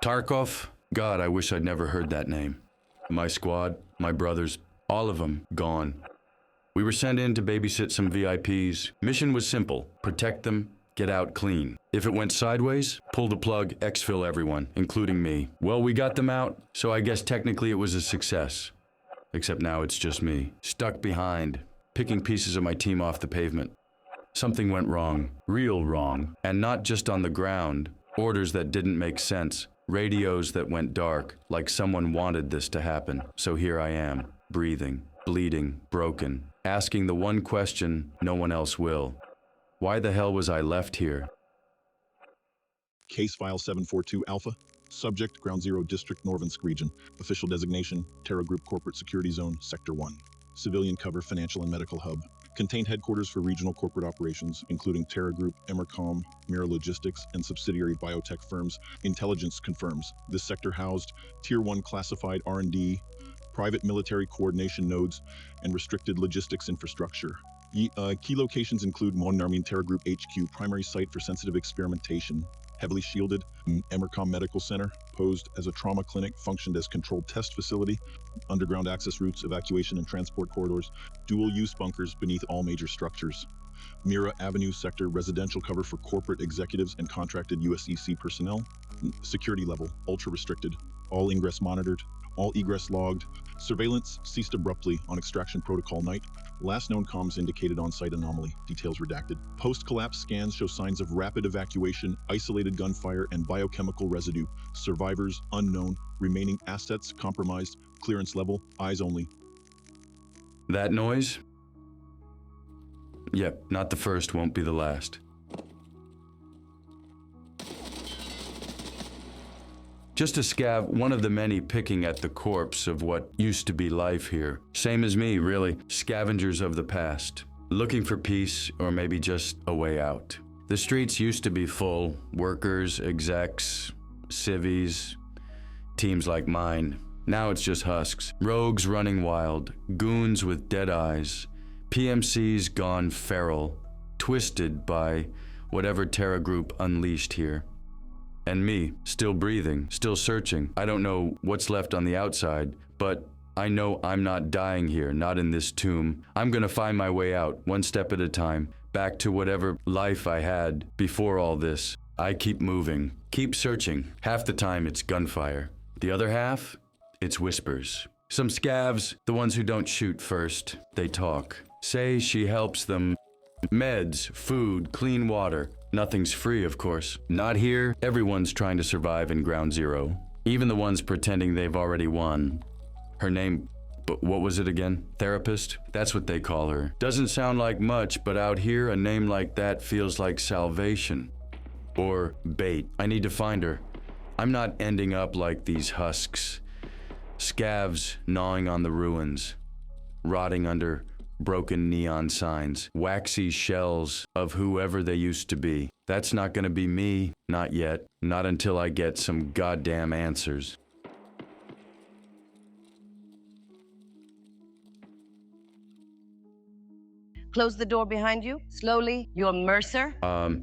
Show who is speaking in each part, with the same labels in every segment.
Speaker 1: Tarkov? God, I wish I'd never heard that name. My squad, my brothers, all of them gone. We were sent in to babysit some VIPs. Mission was simple: protect them, get out clean. If it went sideways, pull the plug, exfil everyone, including me. Well, we got them out, so I guess technically it was a success. Except now it's just me, stuck behind, picking pieces of my team off the pavement. Something went wrong, real wrong, and not just on the ground. Orders that didn't make sense, radios that went dark, like someone wanted this to happen. So here I am, breathing, bleeding, broken, asking the one question no one else will. Why the hell was I left here?
Speaker 2: Case File 742 Alpha. Subject, Ground Zero District, Norvinsk Region. Official designation, Terra Group Corporate Security Zone, Sector 1. Civilian cover, Financial and Medical Hub. Contained headquarters for regional corporate operations, including Terra Group, EMERCOM, Mira Logistics, and subsidiary biotech firms. Intelligence confirms this sector housed Tier 1 classified R&D, private military coordination nodes, and restricted logistics infrastructure. Key locations include Monologue Terra Group HQ, primary site for sensitive experimentation, heavily shielded. EMERCOM Medical Center, posed as a trauma clinic, functioned as controlled test facility, underground access routes, evacuation and transport corridors, dual-use bunkers beneath all major structures. Mira Avenue Sector, residential cover for corporate executives and contracted USEC personnel. Security level, ultra-restricted, all ingress monitored, all egress logged. Surveillance ceased abruptly on extraction protocol night. Last known comms indicated on-site anomaly, details redacted. Post-collapse scans show signs of rapid evacuation, isolated gunfire, and biochemical residue. Survivors unknown, remaining assets compromised, clearance level, eyes only.
Speaker 1: That noise? Yep, not the first, won't be the last. Just a scav, one of the many picking at the corpse of what used to be life here. Same as me, really. Scavengers of the past. Looking for peace, or maybe just a way out. The streets used to be full. Workers, execs, civies, teams like mine. Now it's just husks. Rogues running wild. Goons with dead eyes. PMCs gone feral. Twisted by whatever Terra Group unleashed here. And me, still breathing, still searching. I don't know what's left on the outside, but I know I'm not dying here, not in this tomb. I'm gonna find my way out, one step at a time, back to whatever life I had before all this. I keep moving, keep searching. Half the time it's gunfire. The other half, it's whispers. Some scavs, the ones who don't shoot first, they talk. Say she helps them. Meds, food, clean water. Nothing's free, of course. Not here. Everyone's trying to survive in Ground Zero. Even the ones pretending they've already won. Her name, but what was it again? Therapist? That's what they call her. Doesn't sound like much, but out here, a name like that feels like salvation. Or bait. I need to find her. I'm not ending up like these husks. Scavs gnawing on the ruins. Rotting under broken neon signs, waxy shells of whoever they used to be. That's not gonna be me, not yet, not until I get some goddamn answers.
Speaker 3: Close the door behind you, slowly. You're Mercer?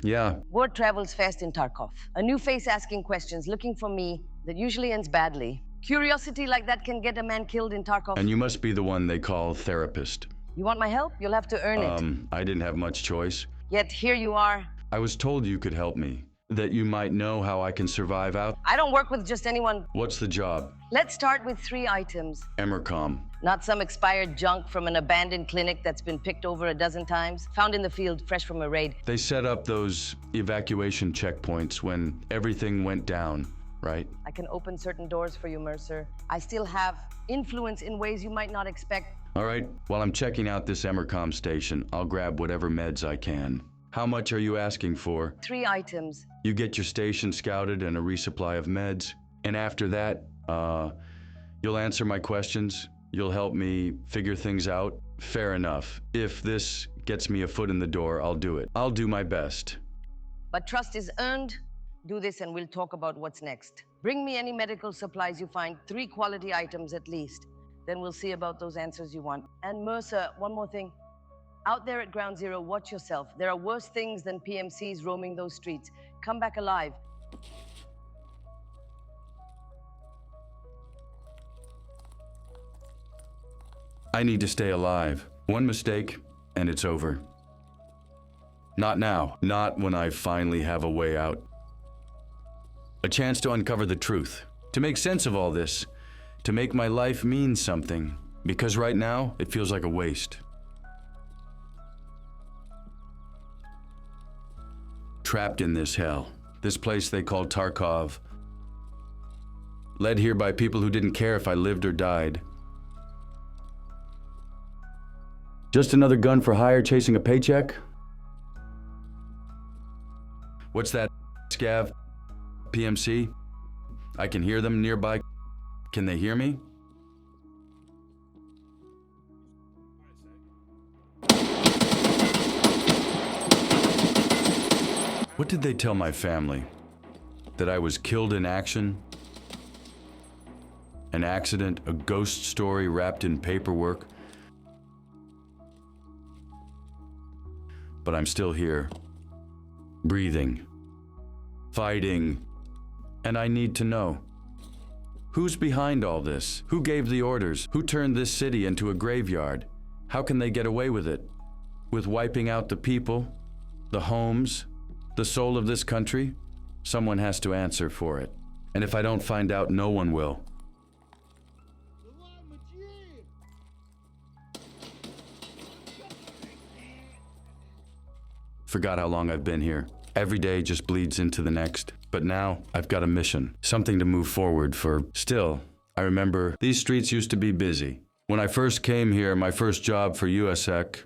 Speaker 1: Yeah.
Speaker 3: Word travels fast in Tarkov. A new face asking questions, looking for me, that usually ends badly. Curiosity like that can get a man killed in Tarkov.
Speaker 1: And you must be the one they call therapist.
Speaker 3: You want my help? You'll have to earn it.
Speaker 1: I didn't have much choice.
Speaker 3: Yet here you are.
Speaker 1: I was told you could help me, that you might know how I can survive out.
Speaker 3: I don't work with just anyone.
Speaker 1: What's the job?
Speaker 3: Let's start with 3 items.
Speaker 1: EMERCOM.
Speaker 3: Not some expired junk from an abandoned clinic that's been picked over a dozen times. Found in the field, fresh from a raid.
Speaker 1: They set up those evacuation checkpoints when everything went down, right?
Speaker 3: I can open certain doors for you, Mercer. I still have influence in ways you might not expect.
Speaker 1: All right, while I'm checking out this EMERCOM station, I'll grab whatever meds I can. How much are you asking for?
Speaker 3: 3 items.
Speaker 1: You get your station scouted and a resupply of meds. And after that, you'll answer my questions. You'll help me figure things out. Fair enough. If this gets me a foot in the door, I'll do it. I'll do my best.
Speaker 3: But trust is earned. Do this and we'll talk about what's next. Bring me any medical supplies you find, 3 quality items at least. Then we'll see about those answers you want. And Mercer, one more thing. Out there at Ground Zero, watch yourself. There are worse things than PMCs roaming those streets. Come back alive.
Speaker 1: I need to stay alive. One mistake, and it's over. Not now. Not when I finally have a way out. A chance to uncover the truth. To make sense of all this. To make my life mean something. Because right now, it feels like a waste. Trapped in this hell. This place they call Tarkov. Led here by people who didn't care if I lived or died. Just another gun for hire chasing a paycheck? What's that, Scav? PMC? I can hear them nearby. Can they hear me? What did they tell my family? That I was killed in action? An accident, a ghost story wrapped in paperwork? But I'm still here, breathing, fighting, and I need to know. Who's behind all this? Who gave the orders? Who turned this city into a graveyard? How can they get away with it? With wiping out the people, the homes, the soul of this country? Someone has to answer for it. And if I don't find out, no one will. Forgot how long I've been here. Every day just bleeds into the next. But now, I've got a mission. Something to move forward for. Still, I remember these streets used to be busy. When I first came here, my first job for USEC,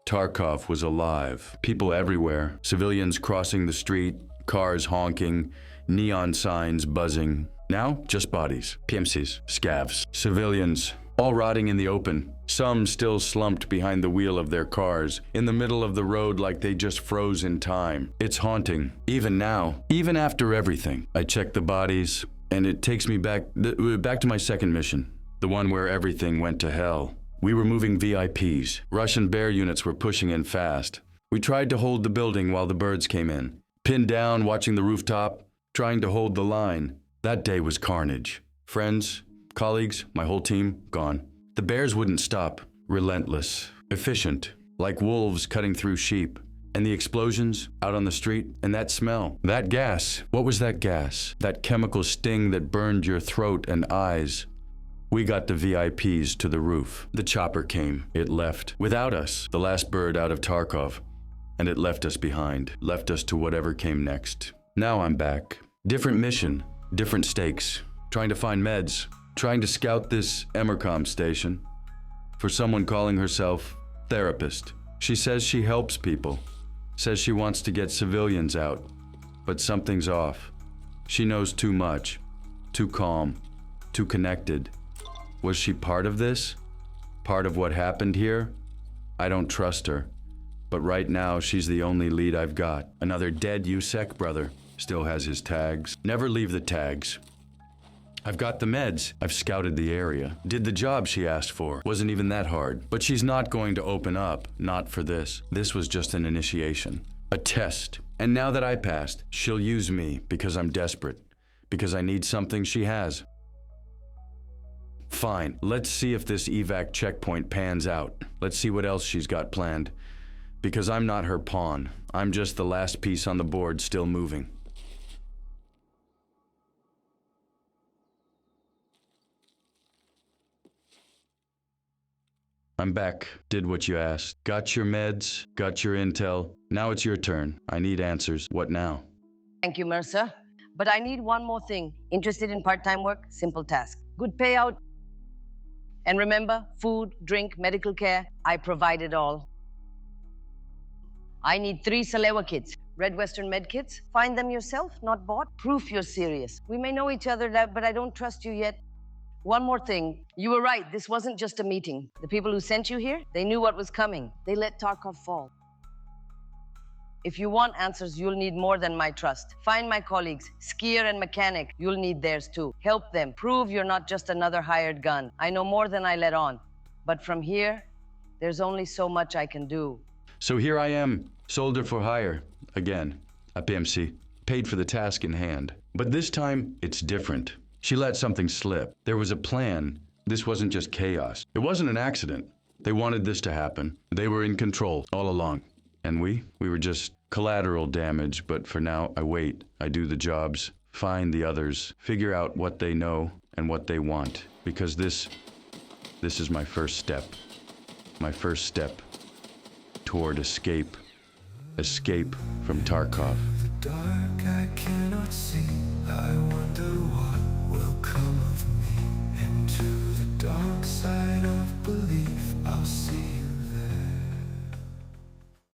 Speaker 1: Tarkov was alive. People everywhere. Civilians crossing the street, cars honking, neon signs buzzing. Now, just bodies. PMCs, scavs, civilians, all rotting in the open. Some still slumped behind the wheel of their cars, in the middle of the road like they just froze in time. It's haunting. Even now, even after everything. I check the bodies, and it takes me back to my second mission. The one where everything went to hell. We were moving VIPs. Russian bear units were pushing in fast. We tried to hold the building while the birds came in. Pinned down, watching the rooftop, trying to hold the line. That day was carnage. Friends, colleagues, my whole team, gone. The bears wouldn't stop. Relentless. Efficient. Like wolves cutting through sheep. And the explosions out on the street, and that smell. That gas. What was that gas? That chemical sting that burned your throat and eyes. We got the VIPs to the roof. The chopper came. It left. Without us. The last bird out of Tarkov. And it left us behind. Left us to whatever came next. Now I'm back. Different mission. Different stakes. Trying to find meds. Trying to scout this EMERCOM station. For someone calling herself therapist. She says she helps people. Says she wants to get civilians out. But something's off. She knows too much. Too calm. Too connected. Was she part of this? Part of what happened here? I don't trust her. But right now, she's the only lead I've got. Another dead USEC brother. Still has his tags. Never leave the tags. I've got the meds. I've scouted the area. Did the job she asked for. Wasn't even that hard. But she's not going to open up. Not for this. This was just an initiation. A test. And now that I passed, she'll use me because I'm desperate. Because I need something she has. Fine, let's see if this evac checkpoint pans out. Let's see what else she's got planned. Because I'm not her pawn. I'm just the last piece on the board still moving. I'm back. Did what you asked. Got your meds, got your intel. Now it's your turn. I need answers. What now?
Speaker 3: Thank you, Mercer. But I need one more thing. Interested in part-time work? Simple task. Good payout. And remember, food, drink, medical care, I provide it all. I need 3 Salewa kits. Red Western med kits. Find them yourself, not bought. Proof you're serious. We may know each other, but I don't trust you yet. One more thing. You were right. This wasn't just a meeting. The people who sent you here, they knew what was coming. They let Tarkov fall. If you want answers, you'll need more than my trust. Find my colleagues, skier and mechanic. You'll need theirs too. Help them. Prove you're not just another hired gun. I know more than I let on. But from here, there's only so much I can do.
Speaker 1: So here I am, soldier for hire. Again, a PMC. Paid for the task in hand. But this time, it's different. She let something slip. There was a plan. This wasn't just chaos. It wasn't an accident. They wanted this to happen. They were in control all along. And we were just collateral damage, but for now, I wait. I do the jobs, find the others, figure out what they know and what they want. Because this is my first step. My first step toward escape. Escape from Tarkov.
Speaker 4: Dark, I cannot see. I wonder what